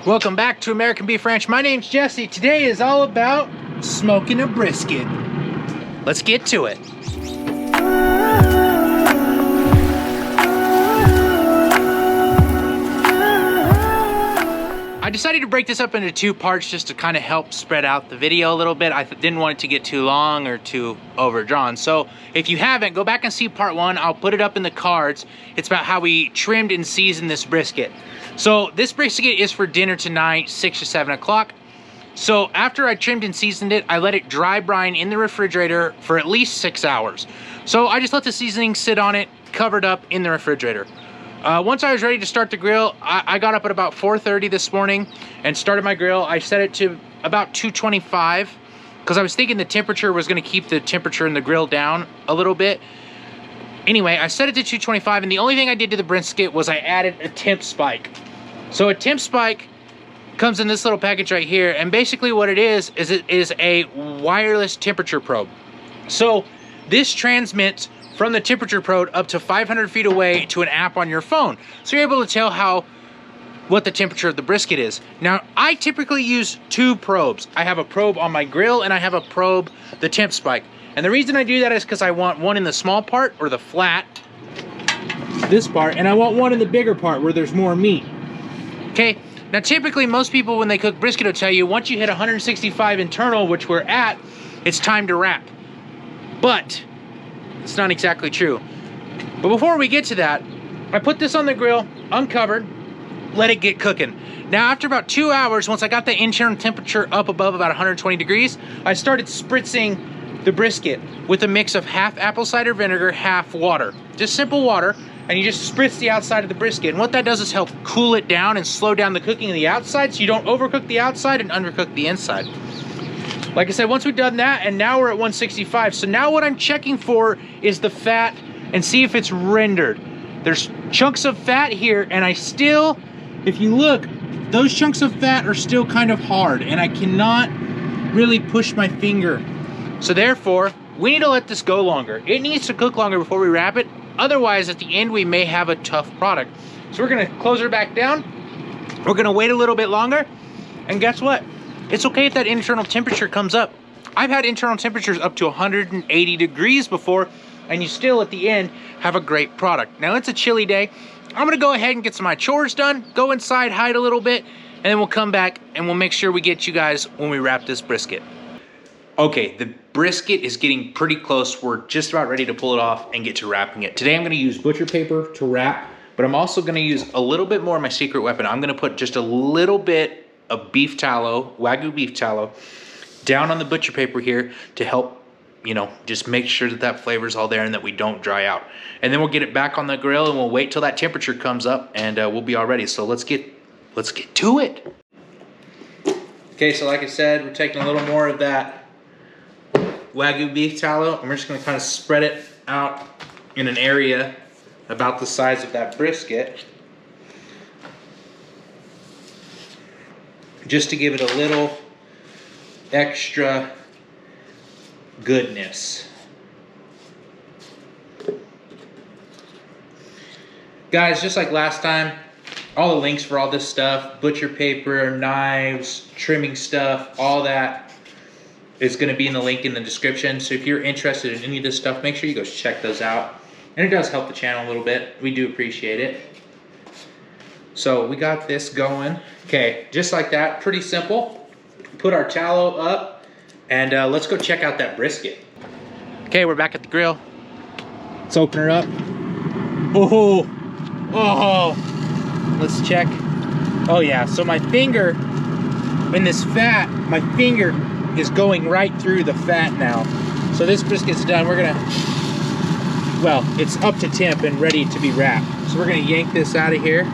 Welcome back to American Beef Ranch. My name's Jesse. Today is all about smoking a brisket. Let's get to it. I decided to break this up into two parts just to kind of help spread out the video a little bit. I didn't want it to get too long or too overdrawn. So if you haven't, go back and see part one. I'll put it up in the cards. It's about how we trimmed and seasoned this brisket. So this brisket is for dinner tonight, 6 to 7 o'clock. So after I trimmed and seasoned it, I let it dry brine in the refrigerator for at least 6 hours. So I just let the seasoning sit on it, covered up in the refrigerator. Once I was ready to start the grill, I got up at about 4:30 this morning and started my grill. I set it to about 225 because I was thinking the temperature was going to keep the temperature in the grill down a little bit. Anyway, I set it to 225, and the only thing I did to the brisket was I added a temp spike. So a temp spike comes in this little package right here, and basically what it is it is a wireless temperature probe. So this transmits from the temperature probe up to 500 feet away to an app on your phone. So you're able to tell what the temperature of the brisket is. Now, I typically use two probes. I have a probe on my grill and I have a probe, the temp spike. And the reason I do that is because I want one in the small part or the flat, this part, and I want one in the bigger part where there's more meat. Okay, now typically most people when they cook brisket will tell you once you hit 165 internal, which we're at, it's time to wrap. But it's not exactly true. But before we get to that, I put this on the grill, uncovered, let it get cooking. Now after about 2 hours, once I got the internal temperature up above about 120 degrees, I started spritzing the brisket with a mix of half apple cider vinegar, half water. Just simple water, and you just spritz the outside of the brisket. And what that does is help cool it down and slow down the cooking of the outside so you don't overcook the outside and undercook the inside. Like I said, once we've done that, and now we're at 165. So now what I'm checking for is the fat and see if it's rendered. There's chunks of fat here, and I still, if you look, those chunks of fat are still kind of hard, and I cannot really push my finger. So therefore, we need to let this go longer. It needs to cook longer before we wrap it. Otherwise, at the end, we may have a tough product. So we're gonna close her back down. We're gonna wait a little bit longer, and guess what? It's okay if that internal temperature comes up. I've had internal temperatures up to 180 degrees before, and you still at the end have a great product. Now it's a chilly day. I'm gonna go ahead and get some of my chores done, go inside, hide a little bit, and then we'll come back and we'll make sure we get you guys when we wrap this brisket. Okay, the brisket is getting pretty close. We're just about ready to pull it off and get to wrapping it. Today I'm gonna use butcher paper to wrap, but I'm also gonna use a little bit more of my secret weapon. I'm gonna put just a little bit of beef tallow, Wagyu beef tallow, down on the butcher paper here to help, you know, just make sure that that flavor's all there and that we don't dry out. And then we'll get it back on the grill and we'll wait till that temperature comes up and we'll be all ready. So let's get to it. Okay, so like I said, we're taking a little more of that Wagyu beef tallow and we're just gonna kind of spread it out in an area about the size of that brisket, just to give it a little extra goodness. Guys, just like last time, all the links for all this stuff, butcher paper, knives, trimming stuff, all that is going to be in the link in the description. So if you're interested in any of this stuff, make sure you go check those out. And it does help the channel a little bit. We do appreciate it. So we got this going. Okay, just like that, pretty simple. Put our tallow up and let's go check out that brisket. Okay, we're back at the grill. Let's open her up. Oh, let's check. Oh yeah, so my finger in this fat, my finger is going right through the fat now. So this brisket's done. We're gonna, well, it's up to temp and ready to be wrapped. So we're gonna yank this out of here.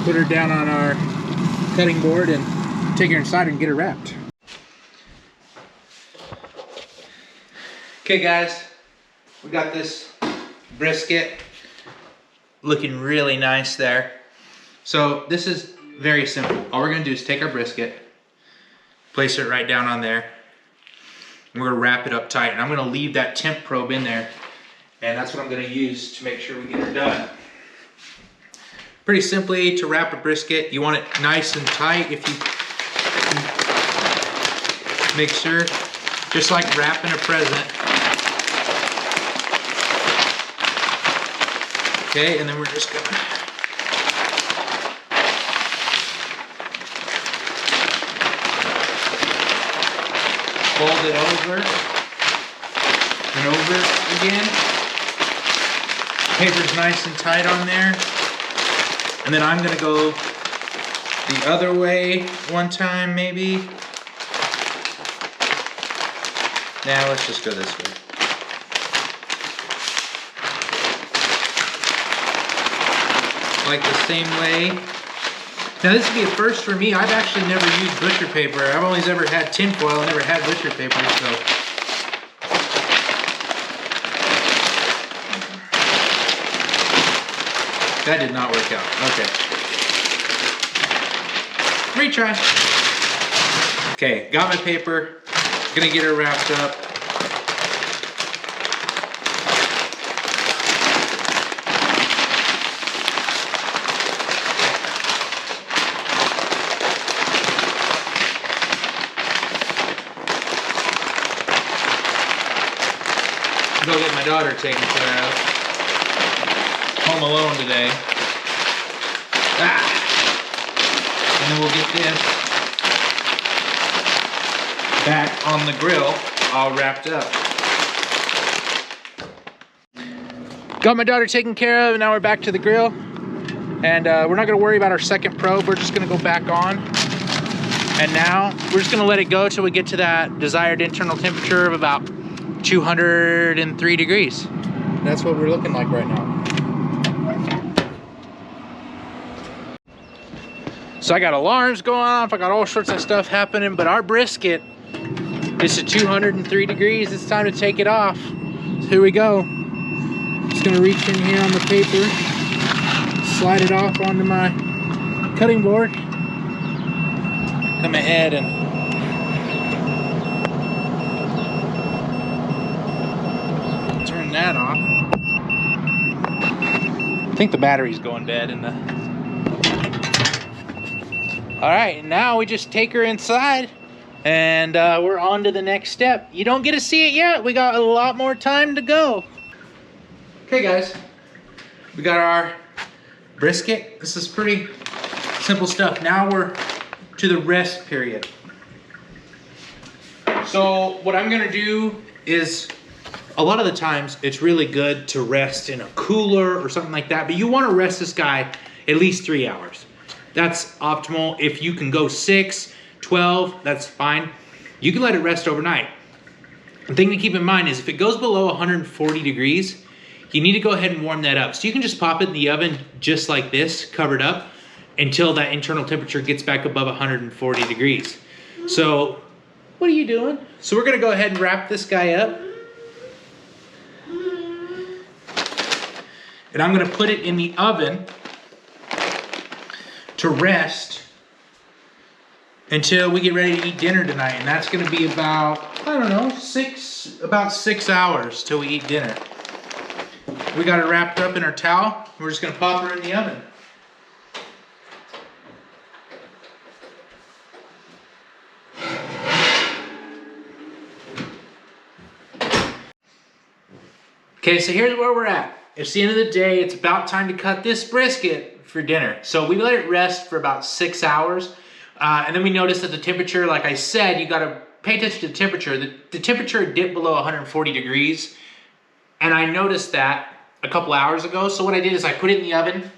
Put her down on our cutting board and take her inside and get her wrapped. Okay guys, we got this brisket looking really nice there. So this is very simple. All we're gonna do is take our brisket, place it right down on there, and we're gonna wrap it up tight. And I'm gonna leave that temp probe in there, and that's what I'm gonna use to make sure we get her done. Pretty simply, to wrap a brisket, you want it nice and tight. If you make sure, just like wrapping a present. Okay, and then we're just gonna fold it over and over again. Paper's nice and tight on there. And then I'm gonna go the other way one time, maybe. Now let's just go this way. Like the same way. Now this would be a first for me. I've actually never used butcher paper. I've always ever had tin foil, I never had butcher paper, so. That did not work out. Okay. Retry. Okay, got my paper. Gonna get her wrapped up. Go get my daughter taken care of. Home alone today. And then we'll get this back on the grill, all wrapped up. Got my daughter taken care of, and now we're back to the grill. And we're not gonna worry about our second probe. We're just gonna go back on. And now we're just gonna let it go till we get to that desired internal temperature of about 203 degrees. That's what we're looking like right now. So I got alarms going off, I got all sorts of stuff happening, but our brisket is at 203 degrees. It's time to take it off. So here we go. Just gonna reach in here on the paper, slide it off onto my cutting board. Come ahead and turn that off. I think the battery's going dead in the... All right, now we just take her inside and we're on to the next step. You don't get to see it yet. We got a lot more time to go. Okay guys, we got our brisket. This is pretty simple stuff. Now we're to the rest period. So what I'm gonna do is, a lot of the times it's really good to rest in a cooler or something like that, but you wanna rest this guy at least 3 hours. That's optimal. If you can go 6, 12, that's fine. You can let it rest overnight. The thing to keep in mind is if it goes below 140 degrees, you need to go ahead and warm that up. So you can just pop it in the oven just like this, covered up, until that internal temperature gets back above 140 degrees. So, what are you doing? So we're gonna go ahead and wrap this guy up. And I'm gonna put it in the oven to rest until we get ready to eat dinner tonight. And that's gonna be about, I don't know, about 6 hours till we eat dinner. We got her wrapped up in our towel. We're just gonna pop her in the oven. Okay, so here's where we're at. It's the end of the day. It's about time to cut this brisket for dinner. So we let it rest for about 6 hours. And then we noticed that the temperature, like I said, you gotta pay attention to the temperature. The temperature dipped below 140 degrees. And I noticed that a couple hours ago. So what I did is I put it in the oven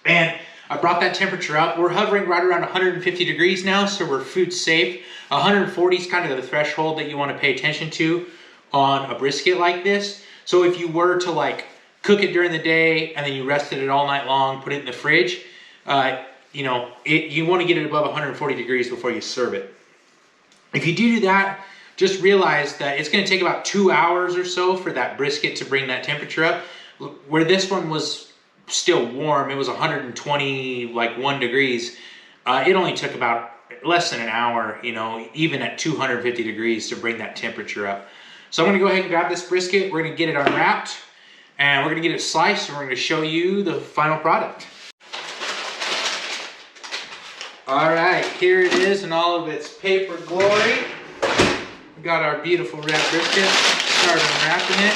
and I brought that temperature up. We're hovering right around 150 degrees now, so we're food safe. 140 is kind of the threshold that you want to pay attention to on a brisket like this. So if you were to like cook it during the day and then you rested it all night long, put it in the fridge, you want to get it above 140 degrees before you serve it. If you do that, just realize that it's going to take about 2 hours or so for that brisket to bring that temperature up. Where this one was still warm, it was 121 degrees. It only took about less than an hour, even at 250 degrees to bring that temperature up. So I'm going to go ahead and grab this brisket. We're going to get it unwrapped and we're going to get it sliced and we're going to show you the final product. All right, here it is in all of its paper glory. We got our beautiful wrapped brisket. Start unwrapping it.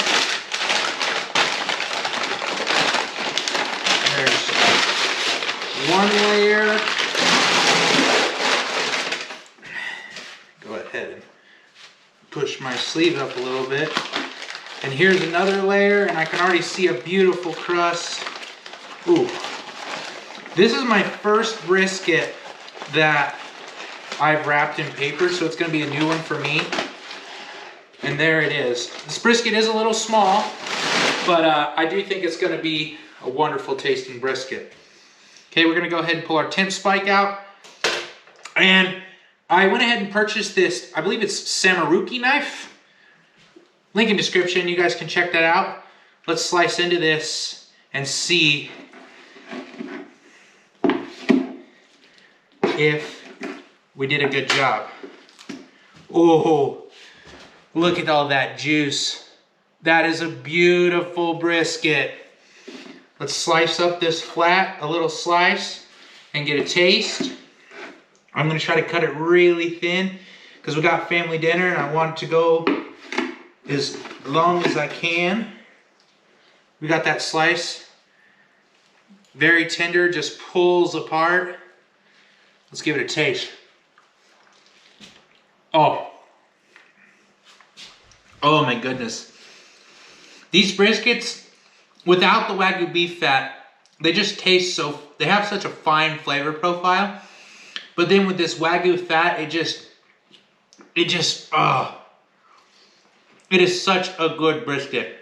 There's one layer. Go ahead and push my sleeve up a little bit. And here's another layer, and I can already see a beautiful crust. Ooh. This is my first brisket that I've wrapped in paper, so it's gonna be a new one for me. And there it is. This brisket is a little small, but I do think it's gonna be a wonderful tasting brisket. Okay, we're gonna go ahead and pull our temp spike out. And I went ahead and purchased this, I believe it's Samaruki knife. Link in description, you guys can check that out. Let's slice into this and see if we did a good job. Oh, look at all that juice. That is a beautiful brisket. Let's slice up this flat, a little slice, and get a taste. I'm gonna try to cut it really thin because we got family dinner and I want it to go as long as I can. We got that slice. Very tender, just pulls apart. Let's give it a taste. Oh. Oh my goodness. These briskets, without the Wagyu beef fat, they just taste so, they have such a fine flavor profile. But then with this Wagyu fat, it is such a good brisket.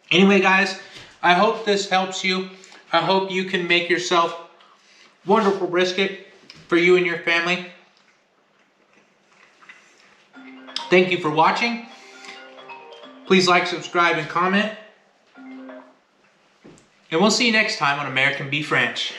Anyway, guys, I hope this helps you. I hope you can make yourself wonderful brisket for you and your family. Thank you for watching. Please like, subscribe, and comment. And we'll see you next time on American Beef Ranch.